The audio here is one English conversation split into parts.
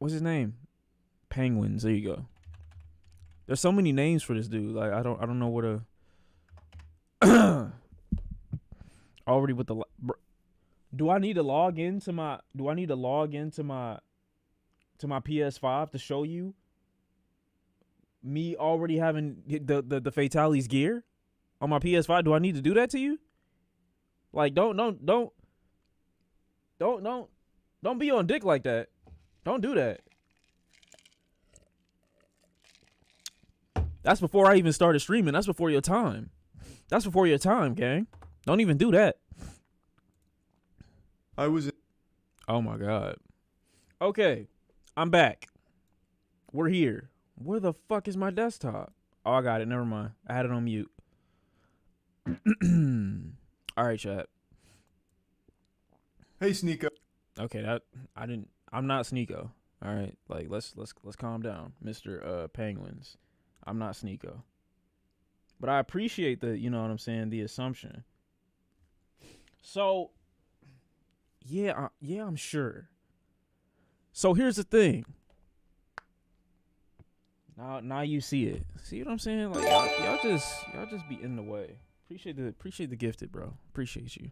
what's his name? Penguins. There you go. There's so many names for this dude. Like I don't know what to. Already with the. Do I need to log into my? Do I need to log into my PS5 to show you me already having the Fatalities gear on my PS5? Do I need to do that to you? Like don't be on dick like that. Don't do that. That's before I even started streaming. That's before your time. That's before your time, gang. Don't even do that. Oh my God. Okay. I'm back. We're here. Where the fuck is my desktop? Oh, I got it. Never mind. I had it on mute. All right, chat. Hey, Sneako. Okay, I'm not Sneako. All right, like let's calm down, Mr. Penguins. I'm not Sneako. But I appreciate the, you know what I'm saying, the assumption. So, yeah, I'm sure. So here's the thing. Now you see it. See what I'm saying? Like y'all just be in the way. Appreciate the gifted, bro. Appreciate you.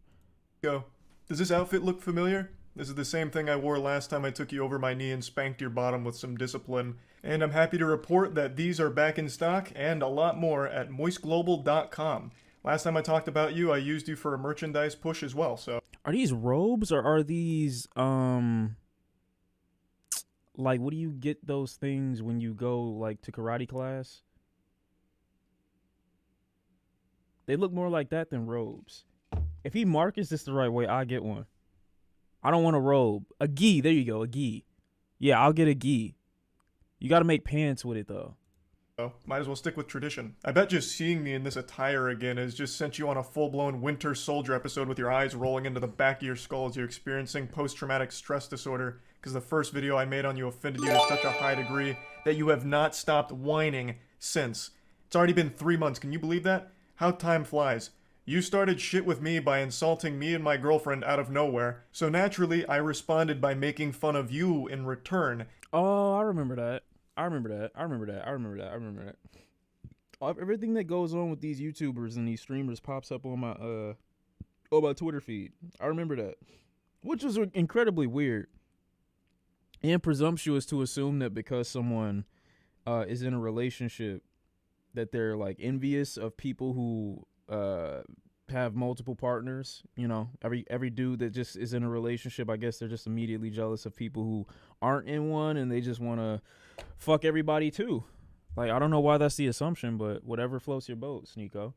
Go. Does this outfit look familiar? This is the same thing I wore last time I took you over my knee and spanked your bottom with some discipline. And I'm happy to report that these are back in stock and a lot more at MoistGlobal.com. Last time I talked about you, I used you for a merchandise push as well, so. Are these robes or are these, like, what do you get those things when you go, like, to karate class? They look more like that than robes. If he markets this the right way, I'll get one. I don't want a robe. A gi. There you go. A gi. Yeah, I'll get a gi. You got to make pants with it, though. Oh, might as well stick with tradition. I bet just seeing me in this attire again has just sent you on a full-blown Winter Soldier episode with your eyes rolling into the back of your skull as you're experiencing post-traumatic stress disorder, because the first video I made on you offended you to such a high degree that you have not stopped whining since. It's already been 3 months. Can you believe that? How time flies. You started shit with me by insulting me and my girlfriend out of nowhere, so naturally I responded by making fun of you in return. Oh, I remember that. Everything that goes on with these YouTubers and these streamers pops up on my Twitter feed. I remember that, which was incredibly weird and presumptuous to assume that because someone is in a relationship that they're like envious of people who have multiple partners. You know, every dude that just is in a relationship, I guess they're just immediately jealous of people who aren't in one, and they just want to fuck everybody too. Like, I don't know why that's the assumption, but whatever floats your boat, Sneako.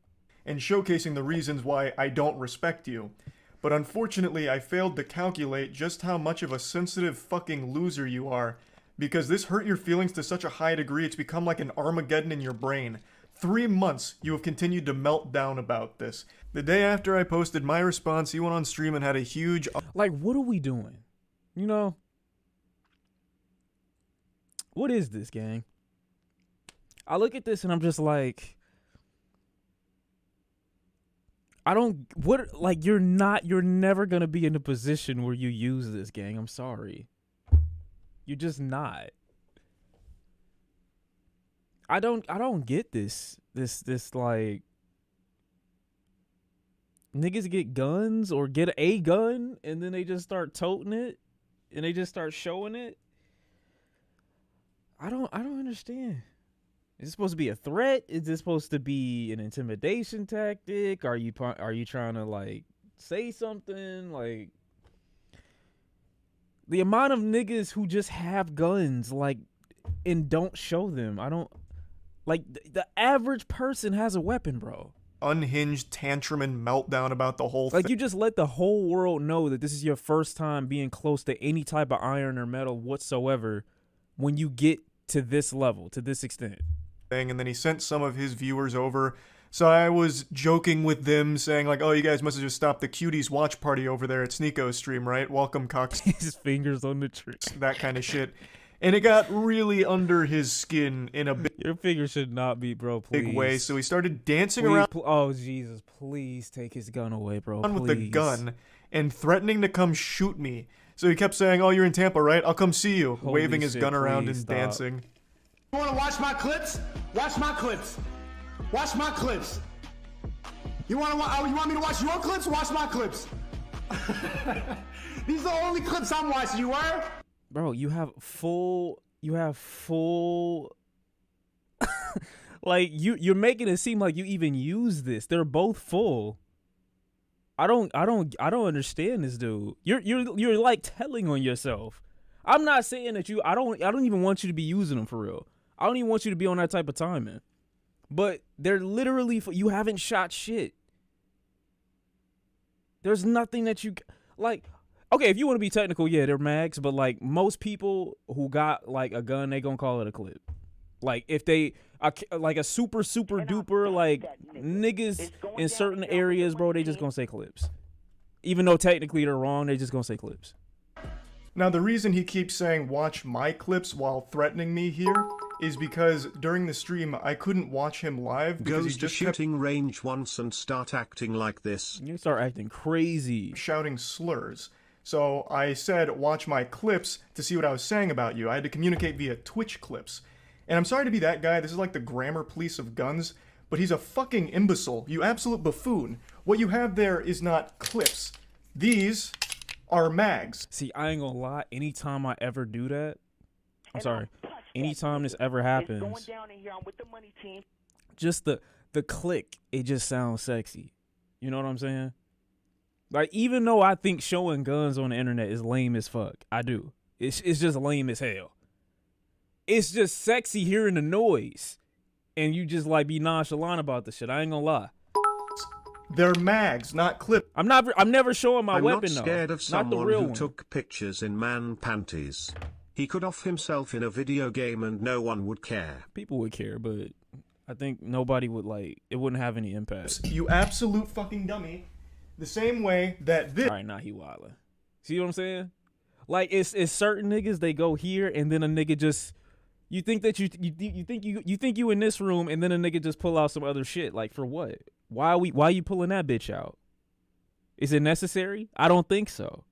And showcasing the reasons why I don't respect you. But unfortunately, I failed to calculate just how much of a sensitive fucking loser you are, because this hurt your feelings to such a high degree it's become like an Armageddon in your brain. 3 months you have continued to melt down about this. The day after I posted my response, you went on stream and had a huge... Like, what are we doing? You know? What is this, gang? I look at this and I'm just like... you're never gonna be in a position where you use this, gang. I'm sorry. You're just not. I don't get this like, niggas get guns or get a gun and then they just start toting it and they just start showing it. I don't understand. Is this supposed to be a threat? Is this supposed to be an intimidation tactic? Are you trying to like say something? Like, the amount of niggas who just have guns like and don't show them. I don't like the average person has a weapon, bro. Unhinged tantrum and meltdown about the whole thing. Like, you just let the whole world know that this is your first time being close to any type of iron or metal whatsoever when you get to this level, to this extent. And then he sent some of his viewers over. So I was joking with them, saying like, oh, you guys must have just stopped the cuties watch party over there at Sneako's stream, right? Welcome, cocks. His fingers on the tree. That kind of shit. And it got really under his skin in a Your finger should not be, bro, please. big way. So he started dancing Please, around oh, Jesus, please take his gun away, bro, with the gun and threatening to come shoot me, So he kept saying, "Oh, you're in Tampa, right? I'll come see you," Holy waving his shit, gun around please and stop. dancing. You wanna watch my clips? Watch my clips. Watch my clips. You want me to watch your clips? Watch my clips. These are the only clips I'm watching. You were? Bro, you have full like you're making it seem like you even use this. They're both full. I don't understand this dude. You're like telling on yourself. I'm not saying that I don't even want you to be using them for real. I don't even want you to be on that type of timing. But they're literally you haven't shot shit. There's nothing that you like. Okay, if you want to be technical, yeah, they're mags, but like most people who got like a gun, they gonna call it a clip. Like if they like a super duper like niggas in certain areas, bro, they just gonna say clips. Even though technically they're wrong, they just gonna say clips. Now, the reason he keeps saying watch my clips while threatening me here is because during the stream, I couldn't watch him live because Goes he to just kept shooting range once and start acting like this. You start acting crazy. shouting slurs. So I said watch my clips to see what I was saying about you. I had to communicate via Twitch clips. And I'm sorry to be that guy, this is like the grammar police of guns, but he's a fucking imbecile, you absolute buffoon. What you have there is not clips. These are mags. See, I ain't gonna lie. Anytime I ever do that, I'm sorry. Anytime this ever happens, just the click, it just sounds sexy. You know what I'm saying? Like, even though I think showing guns on the internet is lame as fuck, I do. It's just lame as hell. It's just sexy hearing the noise, and you just like be nonchalant about the shit. I ain't gonna lie. They're mags, not clips. I'm never showing my weapon not scared though. of Not the someone real who one. took pictures in man panties. He could off himself in a video game and no one would care. People would care, but I think nobody would like. It wouldn't have any impact. You absolute fucking dummy. The same way that this. All right, now he wildin'. See what I'm saying? Like it's certain niggas, they go here and then a nigga just you think that you think you in this room and then a nigga just pull out some other shit. Like for what? Why you pulling that bitch out? Is it necessary? I don't think so.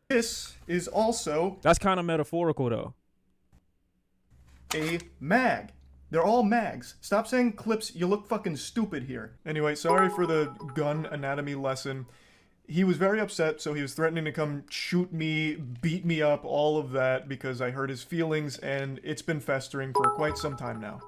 This is also That's kind of metaphorical though. a mag. They're all mags. Stop saying clips, you look fucking stupid here. Anyway, sorry for the gun anatomy lesson. He was very upset, so he was threatening to come shoot me, beat me up, all of that, because I hurt his feelings, and it's been festering for quite some time now.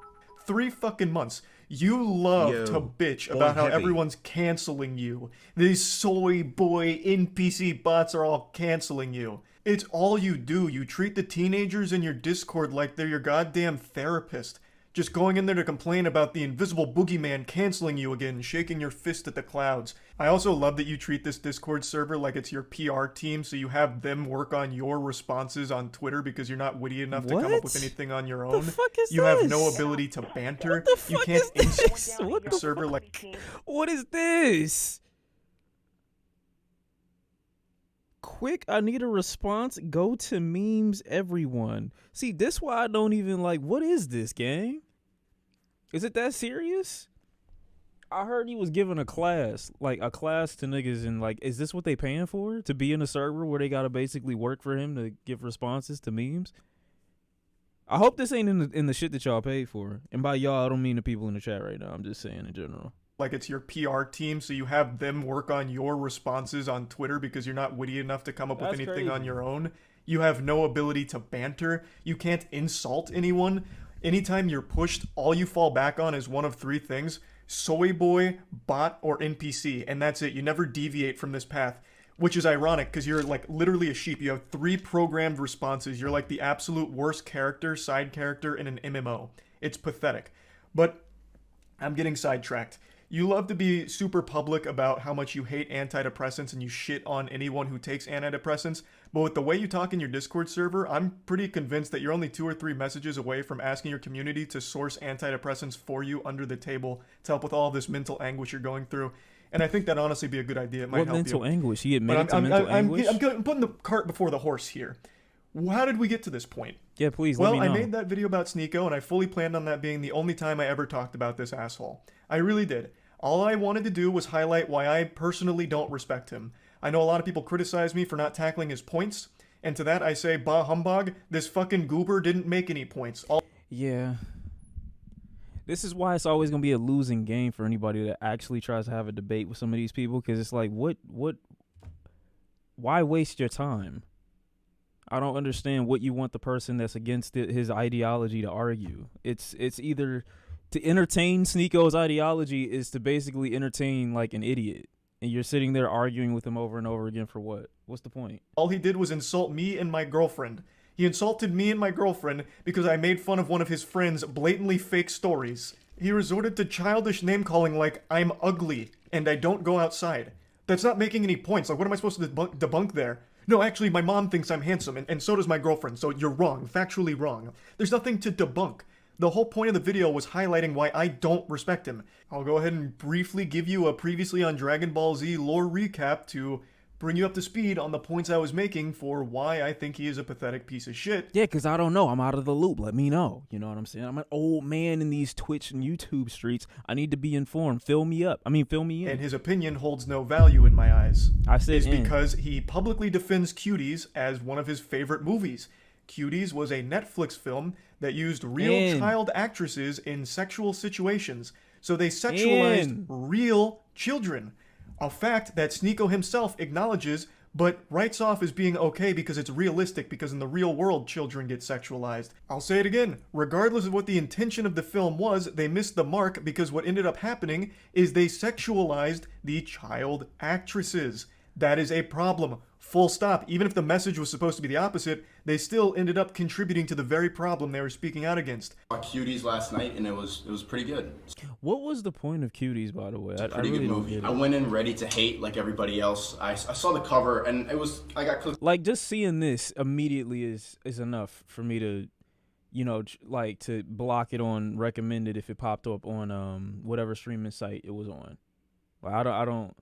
3 fucking months. You love Yo, to bitch boy about how heavy. everyone's canceling you. These soy boy NPC bots are all canceling you. It's all you do. You treat the teenagers in your Discord like they're your goddamn therapist. Just going in there to complain about the invisible boogeyman canceling you again, shaking your fist at the clouds. I also love that you treat this Discord server like it's your PR team, so you have them work on your responses on Twitter because you're not witty enough to come up with What? anything on your The own. fuck is You have no this? ability to banter. What the You fuck can't is insult this? What your the server like What is this? Quick, I need a response. Go to memes, everyone. See, this why I don't even like. What is this, gang? Is it that serious? I heard he was giving a class to niggas, and like, is this what they paying for? To be in a server where they gotta basically work for him to give responses to memes? I hope this ain't in the shit that y'all paid for. And by y'all, I don't mean the people in the chat right now. I'm just saying in general. like it's your PR team, so you have them work on your responses on Twitter because you're not witty enough to come up with That's anything on crazy. your own. You have no ability to banter. You can't insult anyone. Anytime you're pushed, all you fall back on is one of 3 things: soy boy, bot, or NPC, and that's it. You never deviate from this path, which is ironic because you're like literally a sheep. You have 3 programmed responses. You're like the absolute worst character, side character in an MMO. It's pathetic. But I'm getting sidetracked. You love to be super public about how much you hate antidepressants and you shit on anyone who takes antidepressants, but with the way you talk in your Discord server, I'm pretty convinced that you're only 2 or 3 messages away from asking your community to source antidepressants for you under the table to help with all this mental anguish you're going through. And I think that'd honestly be a good idea. It might What help mental you. anguish? He But admitted to mental anguish? I'm putting the cart before the horse here. How did we get to this point? Yeah, please Well, let me I know. made that video about Sneako, and I fully planned on that being the only time I ever talked about this asshole. I really did. All I wanted to do was highlight why I personally don't respect him. I know a lot of people criticize me for not tackling his points, And to that I say, bah humbug, this fucking goober didn't make any points. Yeah. This is why it's always going to be a losing game for anybody that actually tries to have a debate with some of these people, because it's like, why waste your time? I don't understand what you want the person that's against his ideology to argue. It's either to entertain Sneako's ideology is to basically entertain like an idiot. And you're sitting there arguing with him over and over again for what? What's the point? All he did was insult me and my girlfriend. He insulted me and my girlfriend because I made fun of one of his friend's blatantly fake stories. He resorted to childish name-calling like, I'm ugly, and I don't go outside. That's not making any points. Like, what am I supposed to debunk there? No, actually, my mom thinks I'm handsome, and so does my girlfriend, so you're wrong, factually wrong. There's nothing to debunk. The whole point of the video was highlighting why I don't respect him. I'll go ahead and briefly give you a previously on Dragon Ball Z lore recap to bring you up to speed on the points I was making for why I think he is a pathetic piece of shit. Yeah, because I don't know. I'm out of the loop. Let me know. You know what I'm saying? I'm an old man in these Twitch and YouTube streets. I need to be informed. Fill me up. Fill me in. And his opinion holds no value in my eyes. I said is because he publicly defends Cuties as one of his favorite movies. Cuties was a Netflix film that used real child actresses in sexual situations. So they sexualized real children. A fact that Sneako himself acknowledges, but writes off as being okay because it's realistic, because in the real world, children get sexualized. I'll say it again. Regardless of what the intention of the film was, they missed the mark because what ended up happening is they sexualized the child actresses. That is a problem. Full stop. Even if the message was supposed to be the opposite, they still ended up contributing to the very problem they were speaking out against. I saw Cuties last night, and it was pretty good. What was the point of Cuties, by the way? It's a pretty good movie. I went in ready to hate like everybody else. I saw the cover, and I got clicked. Like, just seeing this immediately is enough for me to, like, to block it on recommended if it popped up on whatever streaming site it was on. Like, I don't.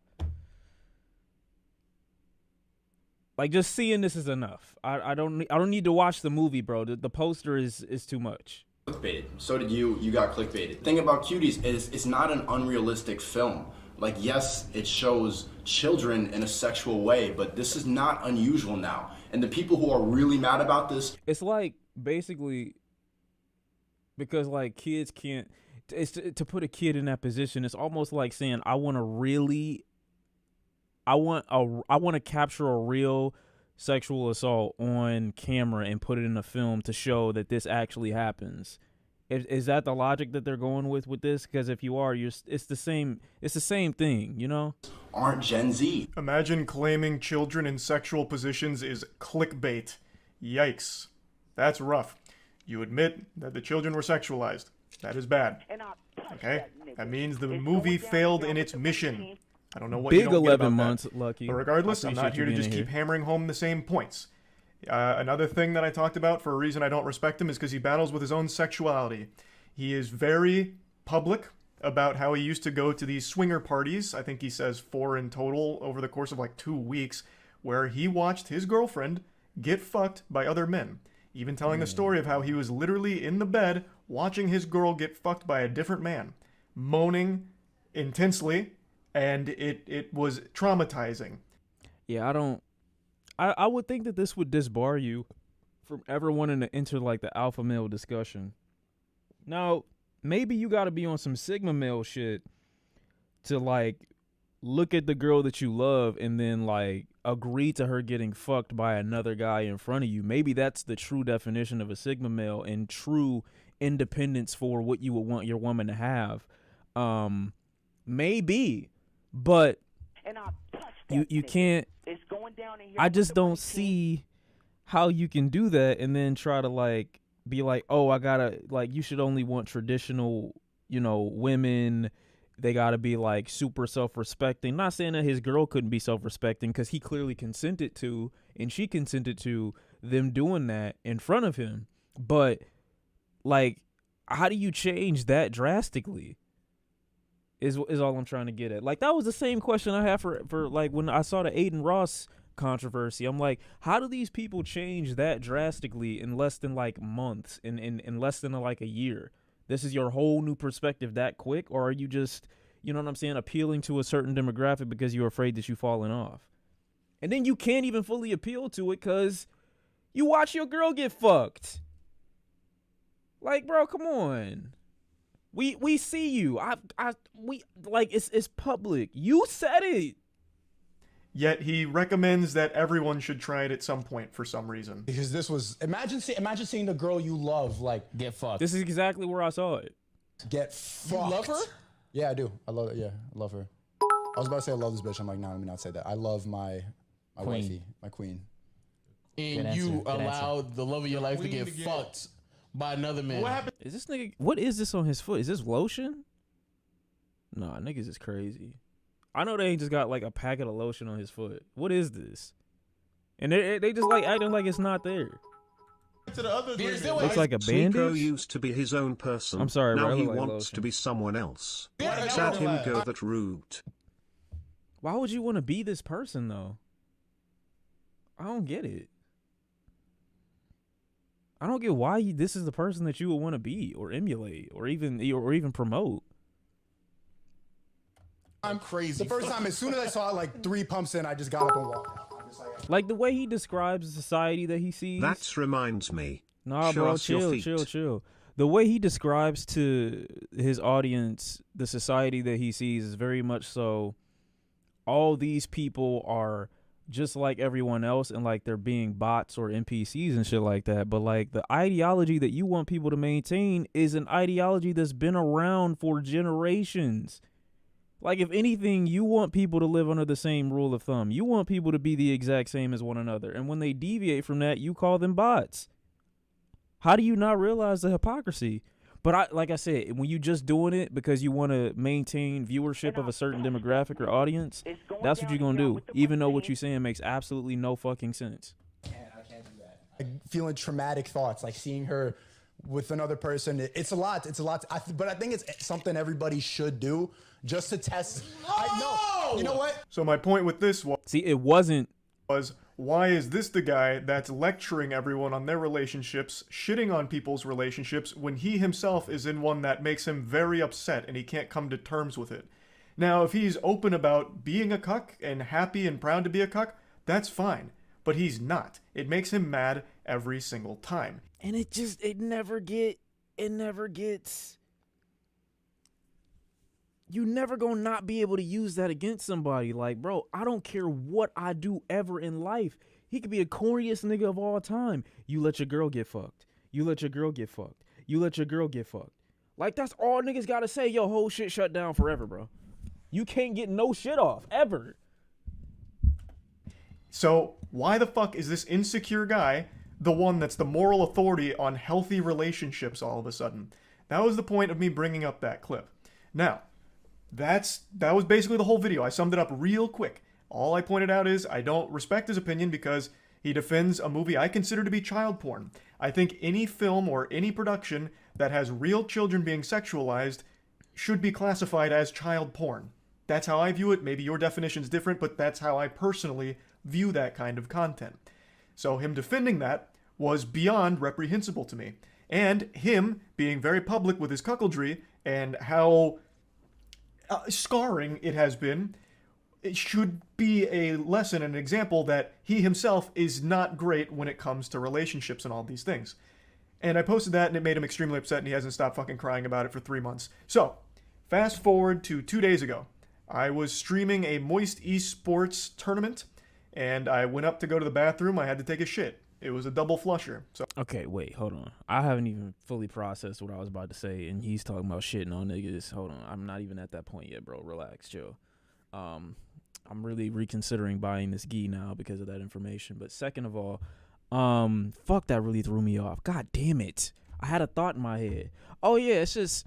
Like, just seeing this is enough. I don't need to watch the movie, bro. The poster is too much. Clickbaited. So did you. You got clickbaited. The thing about Cuties is it's not an unrealistic film. Like, yes, it shows children in a sexual way, but this is not unusual now. And the people who are really mad about this, it's like basically because like kids can't. It's to put a kid in that position. It's almost like saying I want to capture a real sexual assault on camera and put it in a film to show that this actually happens. Is that the logic that they're going with this? Because if you are, it's the same thing, you know? Aren't Gen Z. Imagine claiming children in sexual positions is clickbait. Yikes. That's rough. You admit that the children were sexualized. That is bad. Okay? That means the movie failed in its mission. I don't know what you don't 11 get about months, that. Lucky. But regardless, I'm not here to just keep hammering home the same points. Another thing that I talked about for a reason I don't respect him is because he battles with his own sexuality. He is very public about how he used to go to these swinger parties. I think he says 4 in total over the course of like 2 weeks, where he watched his girlfriend get fucked by other men. Even telling the story of how he was literally in the bed watching his girl get fucked by a different man, moaning intensely. And it was traumatizing. Yeah, I would think that this would disbar you from ever wanting to enter like the alpha male discussion. Now, maybe you got to be on some sigma male shit to like look at the girl that you love and then like agree to her getting fucked by another guy in front of you. Maybe that's the true definition of a sigma male and true independence for what you would want your woman to have. Maybe. But you can't. I just don't see how you can do that and then try to like be like, oh, I gotta like you should only want traditional, women. They gotta be like super self-respecting. Not saying that his girl couldn't be self-respecting because he clearly consented to and she consented to them doing that in front of him. But like, how do you change that drastically? Is all I'm trying to get at. Like, that was the same question I had for like when I saw the Aiden Ross controversy. I'm like, how do these people change that drastically in less than like months, in less than like a year? This is your whole new perspective that quick, or are you just, you know what I'm saying, appealing to a certain demographic because you're afraid that you've fallen off? And then you can't even fully appeal to it because You watch your girl get fucked. Like, bro, come on. We see you. We like it's public. You said it. Yet he recommends that everyone should try it at some point for some reason. Because this was imagine seeing the girl you love like get fucked. This is exactly where I saw it. Get fucked. You love her? Yeah, I do. I love it. Yeah, I love her. I was about to say I love this bitch. I'm like, no, let me not say that. I love my wifey, my queen. And you allowed the love of your life to get fucked by another man. What happened? Is this nigga? What is this on his foot? Is this lotion? Nah, niggas is crazy. I know they ain't just got like a packet of lotion on his foot. What is this? And they just like acting like it's not there. To the other Looks like a Sneako bandage. used to be his own person. I'm sorry, now bro, I he look like wants lotion. to be someone else. Yeah, Let him go that route. Why would you want to be this person though? I don't get it. I don't get why this is the person that you would want to be or emulate or even promote. I'm crazy. The first time, as soon as I saw it, like 3 pumps in, I just got up and walked out. I'm just Like the way he describes the society that he sees. That reminds me. Nah, Show bro, us your chill. feet. The way he describes to his audience the society that he sees is very much so all these people are just like everyone else and like they're being bots or NPCs and shit like that. But like the ideology that you want people to maintain is an ideology that's been around for generations. Like, if anything, you want people to live under the same rule of thumb. You want people to be the exact same as one another. And when they deviate from that, you call them bots. How do you not realize the hypocrisy? But like I said, when you just doing it because you want to maintain viewership of a certain demographic or audience, that's what you're going to do. Even though what you're saying makes absolutely no fucking sense. I can't do that. Like, feeling traumatic thoughts, like seeing her with another person. It's a lot. But I think it's something everybody should do just to test. No! You know what? So my point with this See, it wasn't. was, why is this the guy that's lecturing everyone on their relationships, shitting on people's relationships, when he himself is in one that makes him very upset and he can't come to terms with it? Now, if he's open about being a cuck and happy and proud to be a cuck, that's fine. But he's not. It makes him mad every single time. And it never gets. You never gonna not be able to use that against somebody. Like, bro, I don't care what I do ever in life. He could be the corniest nigga of all time. You let your girl get fucked. You let your girl get fucked. You let your girl get fucked. Like, that's all niggas gotta say. Yo, whole shit shut down forever, bro. You can't get no shit off, ever. So why the fuck is this insecure guy the one that's the moral authority on healthy relationships all of a sudden? That was the point of me bringing up that clip. Now, that was basically the whole video. I summed it up real quick. All I pointed out is I don't respect his opinion because he defends a movie I consider to be child porn. I think any film or any production that has real children being sexualized should be classified as child porn. That's how I view it. Maybe your definition's different, but that's how I personally view that kind of content. So him defending that was beyond reprehensible to me. And him being very public with his cuckoldry and how scarring it has been, it should be a lesson, an example that he himself is not great when it comes to relationships and all these things. And I posted that and it made him extremely upset and he hasn't stopped fucking crying about it for 3 months. So, fast forward to 2 days ago. I was streaming a Moist Esports tournament and I went up to go to the bathroom. I had to take a shit. It was a double flusher. So Okay, wait, hold on. I haven't even fully processed what I was about to say, and he's talking about shitting on niggas. Hold on, I'm not even at that point yet, bro. Relax, chill. I'm really reconsidering buying this gi now because of that information. But second of all, fuck, that really threw me off. God damn it. I had a thought in my head. Oh yeah, it's just,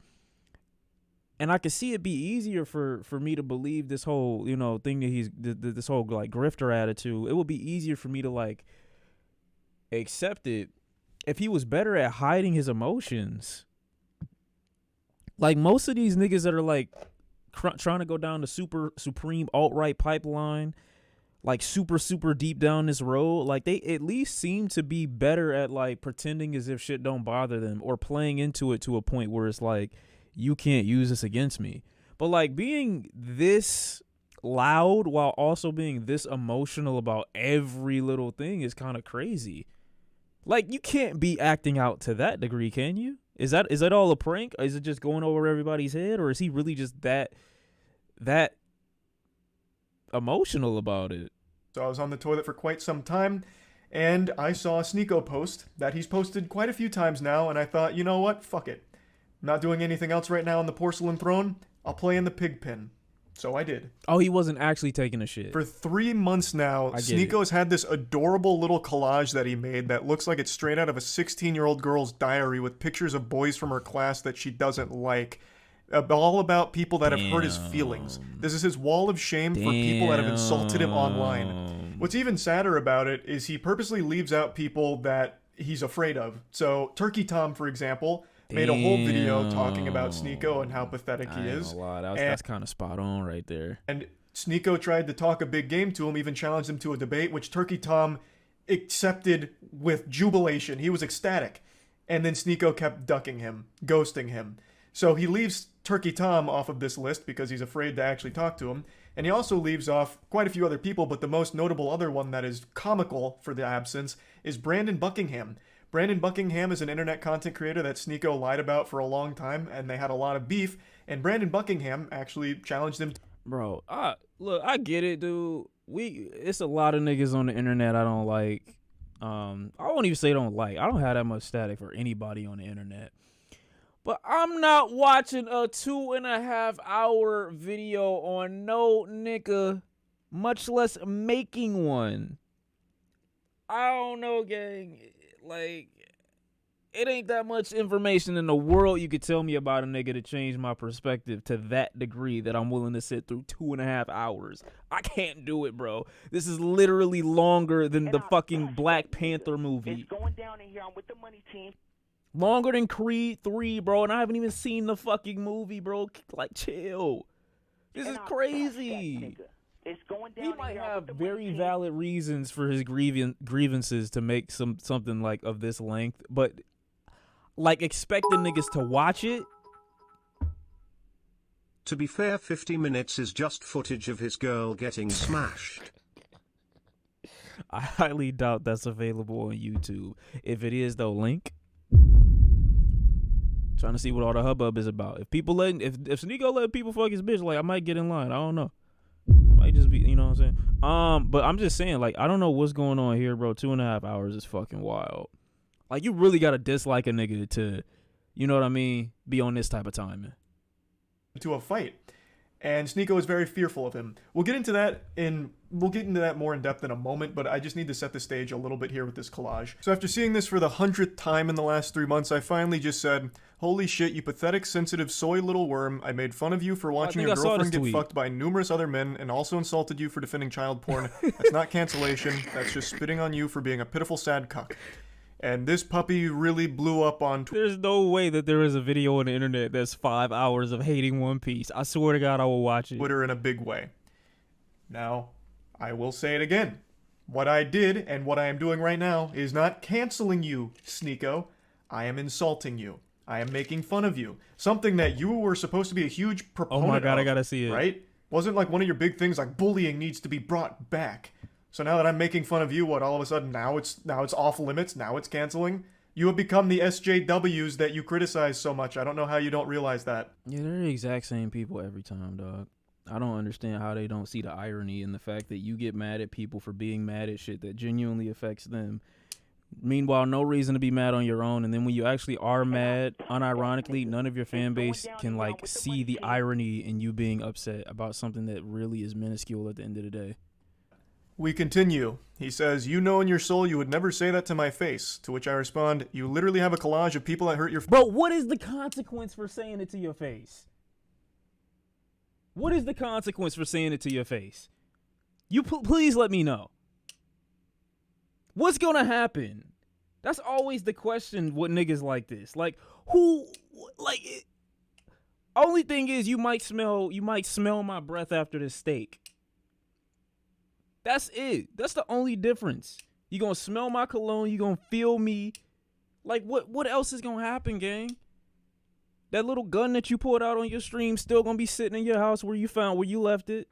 and I could see it be easier for me to believe this whole, thing that he's, this whole like grifter attitude. It would be easier for me to like accept it if he was better at hiding his emotions. Like most of these niggas that are like trying to go down the supreme alt-right pipeline, like super deep down this road, like they at least seem to be better at like pretending as if shit don't bother them or playing into it to a point where it's like, you can't use this against me. But like being this loud while also being this emotional about every little thing is kind of crazy. Like, you can't be acting out to that degree, can you? Is that all a prank? Is it just going over everybody's head, or is he really just that emotional about it? So I was on the toilet for quite some time, and I saw a Sneako post that he's posted quite a few times now, and I thought, you know what? Fuck it. I'm not doing anything else right now on the porcelain throne. I'll play in the pig pen. So I did. Oh, he wasn't actually taking a shit. For 3 months now, Sneako has had this adorable little collage that he made that looks like it's straight out of a 16-year-old girl's diary with pictures of boys from her class that she doesn't like. All about people that have hurt his feelings. This is his wall of shame for people that have insulted him online. What's even sadder about it is he purposely leaves out people that he's afraid of. So Turkey Tom, for example, made a whole video talking about Sneako and how pathetic he is. That's kind of spot on right there. And Sneako tried to talk a big game to him, even challenged him to a debate, which Turkey Tom accepted with jubilation. He was ecstatic. And then Sneako kept ducking him, ghosting him. So he leaves Turkey Tom off of this list because he's afraid to actually talk to him. And he also leaves off quite a few other people, but the most notable other one that is comical for the absence is Brandon Buckingham. Brandon Buckingham is an internet content creator that Sneako lied about for a long time, and they had a lot of beef, and Brandon Buckingham actually challenged him. Bro, look, I get it, dude. It's a lot of niggas on the internet I don't like. I won't even say don't like. I don't have that much static for anybody on the internet. But I'm not watching a 2.5 hour video on no nigga, much less making one. I don't know, gang. Like, it ain't that much information in the world you could tell me about a nigga to change my perspective to that degree that I'm willing to sit through 2.5 hours. I can't do it, bro. This is literally longer than the fucking Black Panther movie. It's going down in here. I'm with the money team. Longer than Creed 3, bro, and I haven't even seen the fucking movie, bro. Like, chill. This is crazy. It's going down. He might have very valid reasons for his grievances to make something like of this length, but like expecting niggas to watch it. To be fair, 50 minutes is just footage of his girl getting smashed. I highly doubt that's available on YouTube. If it is, though, link. Trying to see what all the hubbub is about. If Sneako let people fuck his bitch, like, I might get in line. I don't know. Might just be, you know what I'm saying? But I'm just saying, like, I don't know what's going on here, bro. 2.5 hours is fucking wild. Like, you really gotta dislike a nigga to, you know what I mean, be on this type of timing. To a fight. And Sneako is very fearful of him. We'll get into that more in depth in a moment, but I just need to set the stage a little bit here with this collage. So after seeing this for the 100th time in the last 3 months, I finally just said, holy shit, you pathetic, sensitive, soy little worm. I made fun of you for watching your girlfriend get fucked by numerous other men and also insulted you for defending child porn. That's not cancellation. That's just spitting on you for being a pitiful, sad cuck. And this puppy really blew up on Twitter. There's no way that there is a video on the internet that's 5 hours of hating One Piece. I swear to God, I will watch it. Twitter in a big way. Now, I will say it again. What I did and what I am doing right now is not canceling you, Sneako. I am insulting you. I am making fun of you. Something that you were supposed to be a huge proponent of. Oh my God, I gotta see it. Right? Wasn't like one of your big things like bullying needs to be brought back. So now that I'm making fun of you, what, all of a sudden now it's off limits, now it's canceling? You have become the SJWs that you criticize so much. I don't know how you don't realize that. Yeah, they're the exact same people every time, dog. I don't understand how they don't see the irony in the fact that you get mad at people for being mad at shit that genuinely affects them. Meanwhile, no reason to be mad on your own, and then when you actually are mad, unironically, none of your fan base can, like, see the irony in you being upset about something that really is minuscule at the end of the day. We continue. He says, you know in your soul you would never say that to my face. To which I respond, you literally have a collage of people that hurt your... Bro, what is the consequence for saying it to your face? What is the consequence for saying it to your face? You please let me know. What's gonna happen? That's always the question with niggas like this. Like, who... Like, only thing is you might smell my breath after this steak. That's it. That's the only difference. You gonna smell my cologne. You gonna feel me. Like, what else is gonna happen, gang? That little gun that you pulled out on your stream still gonna be sitting in your house where you left it.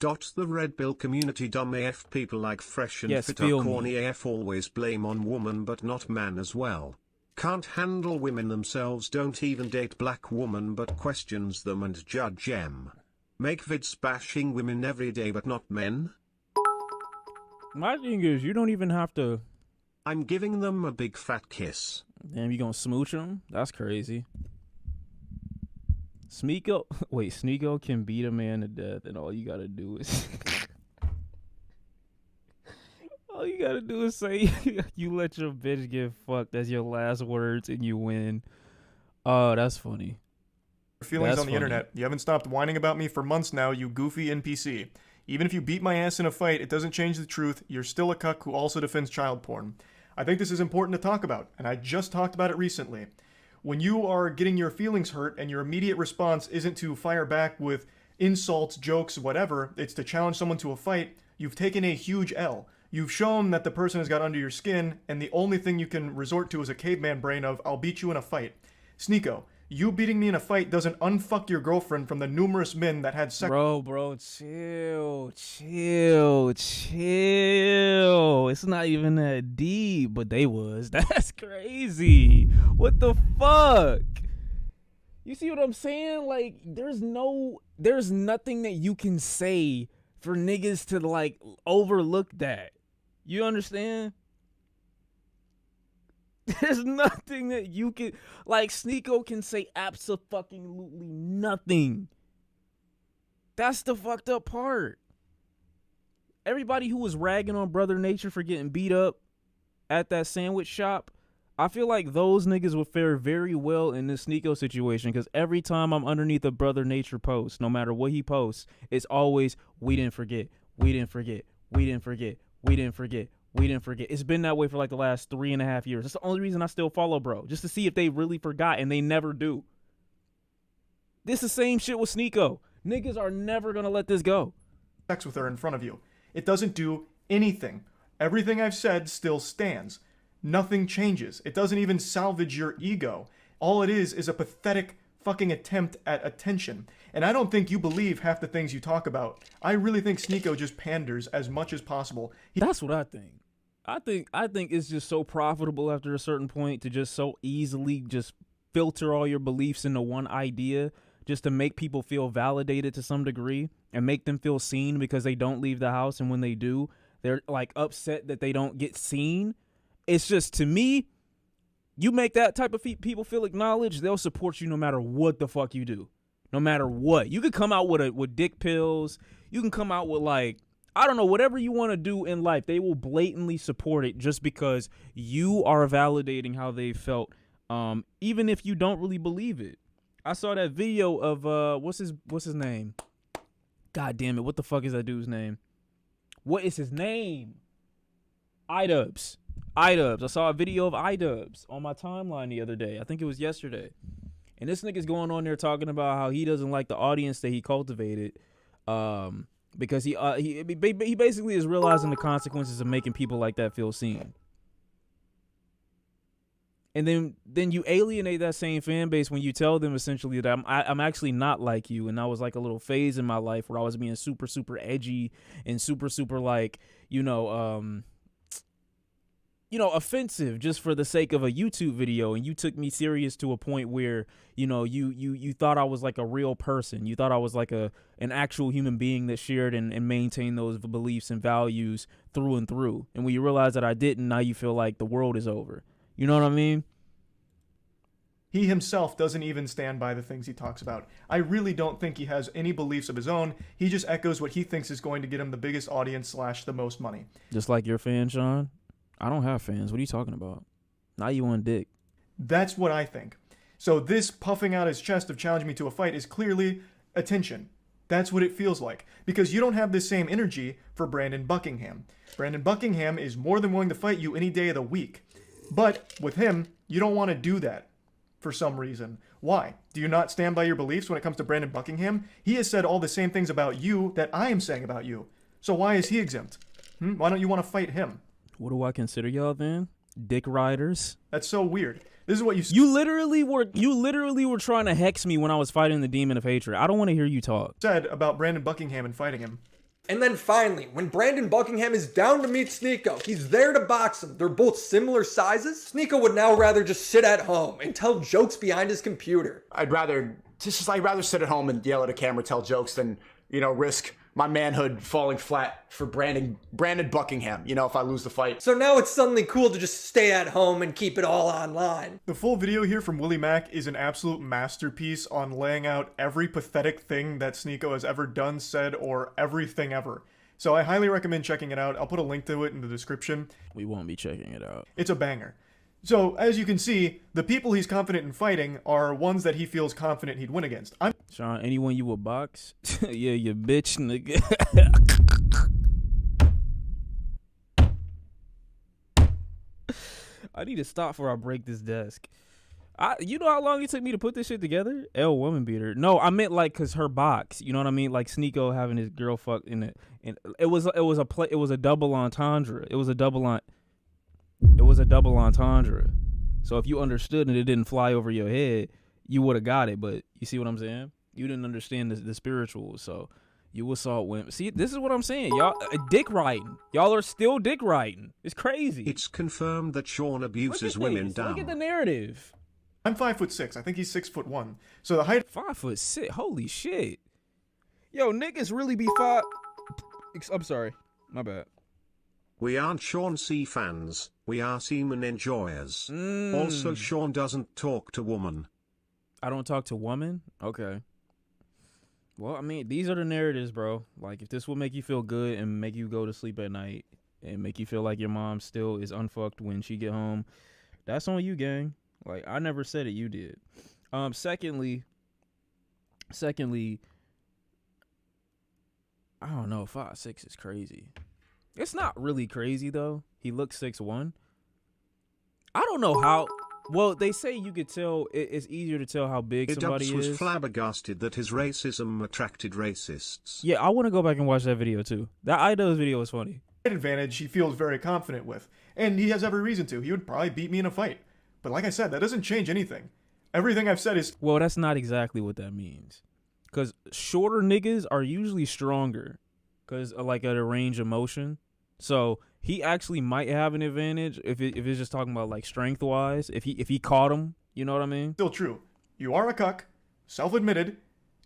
The red pill community dumb AF people like fresh and Yes, fit feel are me. corny AF always blame on woman but not man as well. Can't handle women themselves, don't even date black woman but questions them and judge them. Make vids bashing women every day but not men? My thing is, you don't even have to. I'm giving them a big fat kiss. Damn, you gonna smooch them? That's crazy. Sneako can beat a man to death, and all you gotta do is say you let your bitch get fucked as your last words, and you win. Oh, that's funny. Feelings That's on the funny. internet. You haven't stopped whining about me for months now, you goofy NPC. Even if you beat my ass in a fight, it doesn't change the truth. You're still a cuck who also defends child porn. I think this is important to talk about, and I just talked about it recently. When you are getting your feelings hurt and your immediate response isn't to fire back with insults, jokes, whatever, it's to challenge someone to a fight, you've taken a huge L. You've shown that the person has got under your skin, and the only thing you can resort to is a caveman brain of, I'll beat you in a fight. Sneako, you beating me in a fight doesn't unfuck your girlfriend from the numerous men that had sex. Bro, chill. It's not even that deep, but they was. That's crazy. What the fuck? You see what I'm saying? Like, there's nothing that you can say for niggas to like overlook that. You understand? There's nothing that you can, like, Sneako can say abso-fucking-lutely nothing. That's the fucked up part. Everybody who was ragging on Brother Nature for getting beat up at that sandwich shop, I feel like those niggas would fare very well in this Sneako situation, because every time I'm underneath a Brother Nature post, no matter what he posts, it's always, we didn't forget. It's been that way for like the last 3.5 years. That's the only reason I still follow bro, just to see if they really forgot, and they never do. This is the same shit with Sneako. Niggas are never gonna let this go. Sex with her in front of you. It doesn't do anything. Everything I've said still stands. Nothing changes. It doesn't even salvage your ego. All it is a pathetic fucking attempt at attention. And I don't think you believe half the things you talk about. I really think Sneako just panders as much as possible. That's what I think. I think it's just so profitable after a certain point to just so easily just filter all your beliefs into one idea, just to make people feel validated to some degree and make them feel seen because they don't leave the house, and when they do, they're like upset that they don't get seen. It's just, to me, you make that type of people feel acknowledged, they'll support you no matter what the fuck you do. No matter what. You could come out with dick pills. You can come out with, like, I don't know, whatever you want to do in life, they will blatantly support it just because you are validating how they felt, even if you don't really believe it. I saw that video of what's his name? God damn it, what the fuck is that dude's name? What is his name? iDubbbz. I saw a video of iDubbbz on my timeline the other day. I think it was yesterday. And this nigga's going on there talking about how he doesn't like the audience that he cultivated, because he basically is realizing the consequences of making people like that feel seen. And then you alienate that same fan base when you tell them essentially that I'm actually not like you, and that was like a little phase in my life where I was being super, super edgy and super, super like, offensive just for the sake of a YouTube video, and you took me serious to a point where, you thought I was like a real person. You thought I was like an actual human being that shared and maintained those beliefs and values through and through. And when you realize that I didn't, now you feel like the world is over. You know what I mean? He himself doesn't even stand by the things he talks about. I really don't think he has any beliefs of his own. He just echoes what he thinks is going to get him the biggest audience / the most money. Just like your fan, Shawn. I don't have fans. What are you talking about? Now you on dick. That's what I think. So this puffing out his chest of challenging me to a fight is clearly attention. That's what it feels like. Because you don't have the same energy for Brandon Buckingham. Brandon Buckingham is more than willing to fight you any day of the week. But with him, you don't want to do that for some reason. Why? Do you not stand by your beliefs when it comes to Brandon Buckingham? He has said all the same things about you that I am saying about you. So why is he exempt? Why don't you want to fight him? What do I consider y'all then? Dick riders? That's so weird. This is what You literally were trying to hex me when I was fighting the demon of hatred. I don't want to hear you talk. Said about Brandon Buckingham and fighting him. And then finally, when Brandon Buckingham is down to meet Sneako, he's there to box him. They're both similar sizes. Sneako would now rather just sit at home and tell jokes behind his computer. I'd rather sit at home and yell at a camera, tell jokes than, risk my manhood falling flat for Brandon Buckingham, if I lose the fight. So now it's suddenly cool to just stay at home and keep it all online. The full video here from Willie Mack is an absolute masterpiece on laying out every pathetic thing that Sneako has ever done, said, or everything ever. So I highly recommend checking it out. I'll put a link to it in the description. We won't be checking it out. It's a banger. So, as you can see, the people he's confident in fighting are ones that he feels confident he'd win against. Shawn, anyone you would box? Yeah, you bitch, nigga. I need to stop before I break this desk. You know how long it took me to put this shit together? L woman beater. No, I meant like cause her box. You know what I mean? Like Sneako having his girl fucked in it, and it was a double entendre. It was a double entendre. So if you understood and it didn't fly over your head, you would have got it. But you see what I'm saying? You didn't understand the spirituals, so you assault women. See, this is what I'm saying. Y'all dick riding. Y'all are still dick riding. It's crazy. It's confirmed that Shawn abuses women down. Look at the narrative. I'm 5'6". I think he's 6'1". So the height. 5'6". Holy shit. Yo, niggas really be five. I'm sorry. My bad. We aren't Shawn C fans, we are semen enjoyers. Also, Shawn doesn't talk to woman. I don't talk to woman? Okay. Well, I mean, these are the narratives, bro. Like, if this will make you feel good and make you go to sleep at night and make you feel like your mom still is unfucked when she get home, that's on you, gang. Like, I never said it, you did. Secondly, I don't know, 5'6" is crazy. It's not really crazy, though. He looks 6'1". I don't know how. Well, they say you could tell. It's easier to tell how big somebody was is. Flabbergasted that his racism attracted racists. Yeah, I want to go back and watch that video, too. That Ido's video was funny. Advantage he feels very confident with. And he has every reason to. He would probably beat me in a fight. But like I said, that doesn't change anything. Everything I've said is... Well, that's not exactly what that means. Because shorter niggas are usually stronger. Because, like, at a range of motion. So he actually might have an advantage if it's just talking about like strength wise. If he caught him, you know what I mean? Still true. You are a cuck, self-admitted,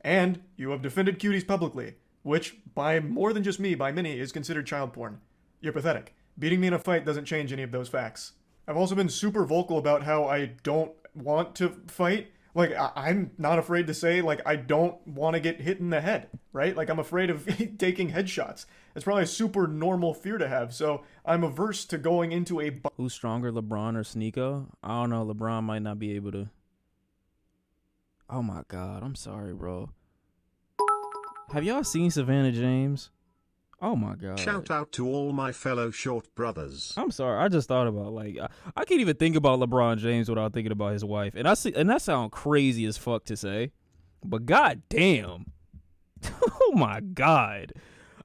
and you have defended cuties publicly, which by more than just me, by many, is considered child porn. You're pathetic. Beating me in a fight doesn't change any of those facts. I've also been super vocal about how I don't want to fight. Like, I'm not afraid to say, like, I don't want to get hit in the head, right? Like, I'm afraid of taking headshots. It's probably a super normal fear to have, so I'm averse to going into a... Who's stronger, LeBron or Sneako? I don't know. LeBron might not be able to... Oh, my God. I'm sorry, bro. Have y'all seen Savannah James? Oh, my God. Shout out to all my fellow short brothers. I'm sorry. I just thought about, like... I can't even think about LeBron James without thinking about his wife. And that sounds crazy as fuck to say. But God damn. Oh, my God.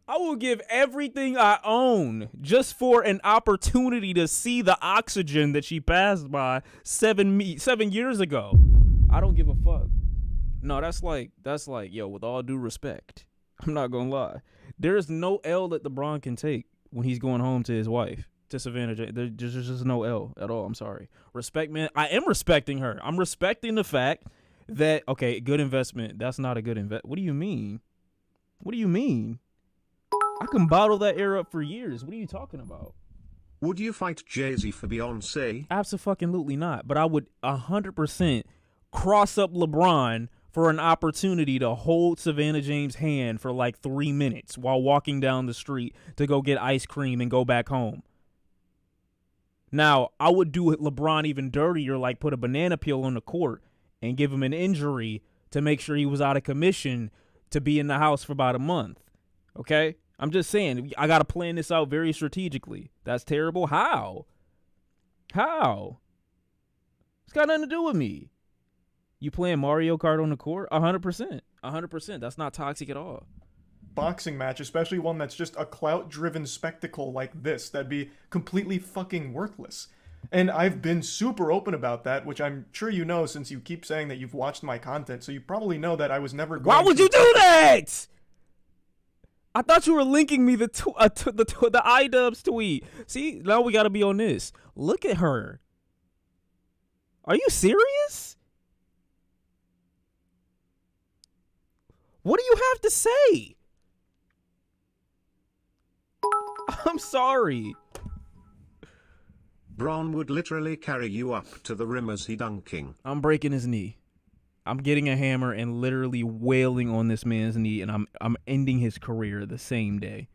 I will give everything I own just for an opportunity to see the oxygen that she passed by 7 years ago. I don't give a fuck. No, that's like, yo, with all due respect, I'm not gonna lie. There is no L that LeBron can take when he's going home to his wife, to Savannah. There's just no L at all. I'm sorry. Respect, man. I am respecting her. I'm respecting the fact that, okay, good investment. That's not a good investment. What do you mean? What do you mean? I can bottle that air up for years. What are you talking about? Would you fight Jay-Z for Beyonce? Absolutely not. But I would 100% cross up LeBron for an opportunity to hold Savannah James' hand for like 3 minutes while walking down the street to go get ice cream and go back home. Now, I would do LeBron even dirtier, like put a banana peel on the court and give him an injury to make sure he was out of commission to be in the house for about a month. Okay? I'm just saying, I got to plan this out very strategically. That's terrible. How? It's got nothing to do with me. You playing Mario Kart on the court? 100%. 100%. That's not toxic at all. Boxing match, especially one that's just a clout-driven spectacle like this, that'd be completely fucking worthless. And I've been super open about that, which I'm sure you know since you keep saying that you've watched my content, so you probably know that I was never going Why would you do that? I thought you were linking me the iDubbbz tweet. See, now we got to be on this. Look at her. Are you serious? What do you have to say? I'm sorry. Bron would literally carry you up to the rim as he dunking. I'm breaking his knee. I'm getting a hammer and literally wailing on this man's knee, and I'm ending his career the same day.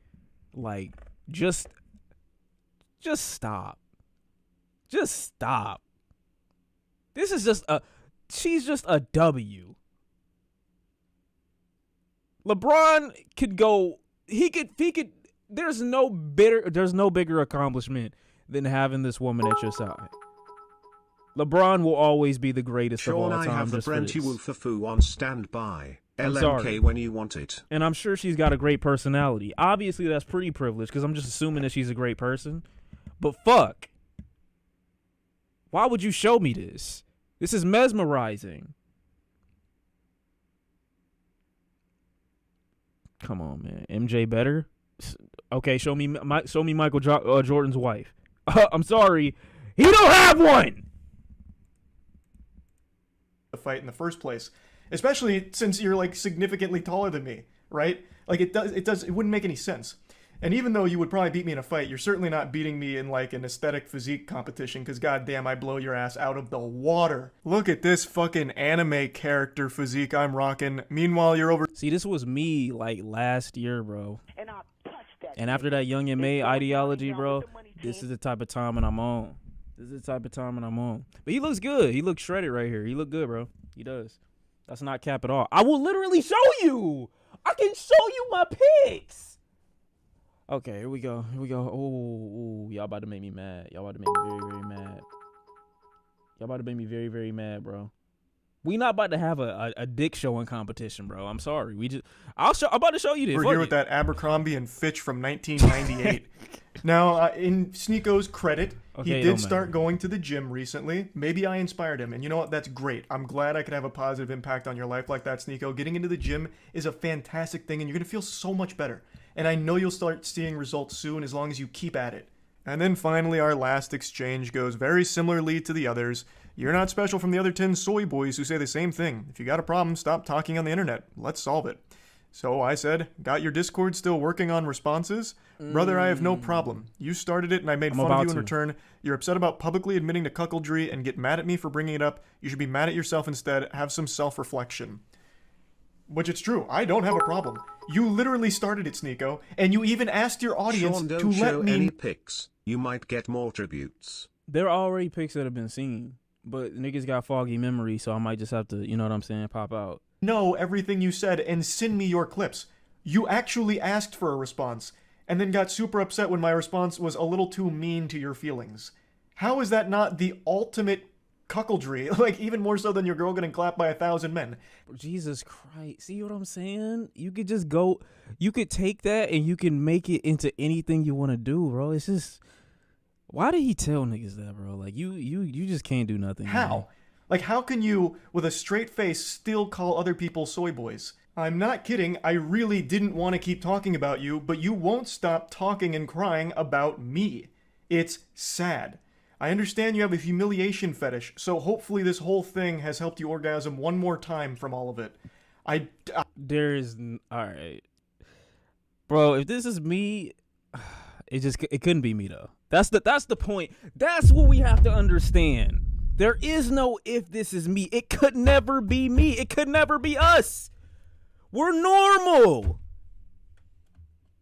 Like, just stop. Just stop. This is she's just a W. LeBron could go, he could, there's no bigger accomplishment than having this woman at your side. LeBron will always be the greatest of all Shawn, time. I have the Brenty Wolfafoo on standby. LMK when you want it. And I'm sure she's got a great personality. Obviously, that's pretty privileged because I'm just assuming that she's a great person. But fuck. Why would you show me this? This is mesmerizing. Come on, man. MJ better? Okay, show me Michael Jordan's wife. I'm sorry. He don't have one! The fight in the first place, especially since you're like significantly taller than me, right? Like it wouldn't make any sense. And even though you would probably beat me in a fight, you're certainly not beating me in like an aesthetic physique competition, because goddamn, I blow your ass out of the water. Look at this fucking anime character physique I'm rocking. Meanwhile, you're over. See, this was me like last year, bro. And after that Young and May ideology, bro, this is the type of timing I'm on. But he looks good. He looks shredded right here. He look good, bro. He does. That's not cap at all. I will literally show you. I can show you my pics. Okay, here we go. Oh, y'all about to make me mad. Y'all about to make me very, very mad. Y'all about to make me very, very mad, bro. We not about to have a dick showing competition, bro. I'm sorry. I'm about to show you this. We're here with that Abercrombie and Fitch from 1998. Now, in Sneako's credit, he did start going to the gym recently. Maybe I inspired him, and you know what? That's great. I'm glad I could have a positive impact on your life like that, Sneako. Getting into the gym is a fantastic thing, and you're going to feel so much better. And I know you'll start seeing results soon as long as you keep at it. And then finally, our last exchange goes very similarly to the others. You're not special from the other 10 soy boys who say the same thing. If you got a problem, stop talking on the internet. Let's solve it. So I said, got your Discord still working on responses? Brother, I have no problem. You started it and I made fun of you in return. You're upset about publicly admitting to cuckoldry and get mad at me for bringing it up. You should be mad at yourself instead. Have some self-reflection. Which it's true. I don't have a problem. You literally started it, Sneako, and you even asked your audience Shawn, don't to show let me... any pics. You might get more tributes. There are already pics that have been seen, but niggas got foggy memory, so I might just have to, you know what I'm saying, pop out. Know everything you said and send me your clips. You actually asked for a response, and then got super upset when my response was a little too mean to your feelings. How is that not the ultimate cuckoldry? Like, even more so than your girl getting clapped by 1,000 men. Jesus Christ. See what I'm saying? You could just go, you could take that and you can make it into anything you want to do, bro. It's just, why did he tell niggas that, bro? Like, you just can't do nothing. How? Man. Like, how can you, with a straight face, still call other people soy boys? I'm not kidding. I really didn't want to keep talking about you, but you won't stop talking and crying about me. It's sad. I understand you have a humiliation fetish, so hopefully this whole thing has helped you orgasm one more time from all of it. Alright. Bro, if this is me, it couldn't be me though. That's the point. That's what we have to understand. There is no if this is me. It could never be me. It could never be us. We're normal.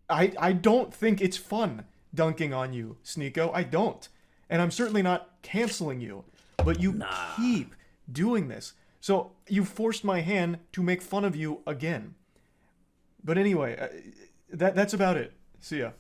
I don't think it's fun dunking on you, Sneako. I don't. And I'm certainly not canceling you, but you keep doing this. So you forced my hand to make fun of you again. But anyway, that's about it. See ya.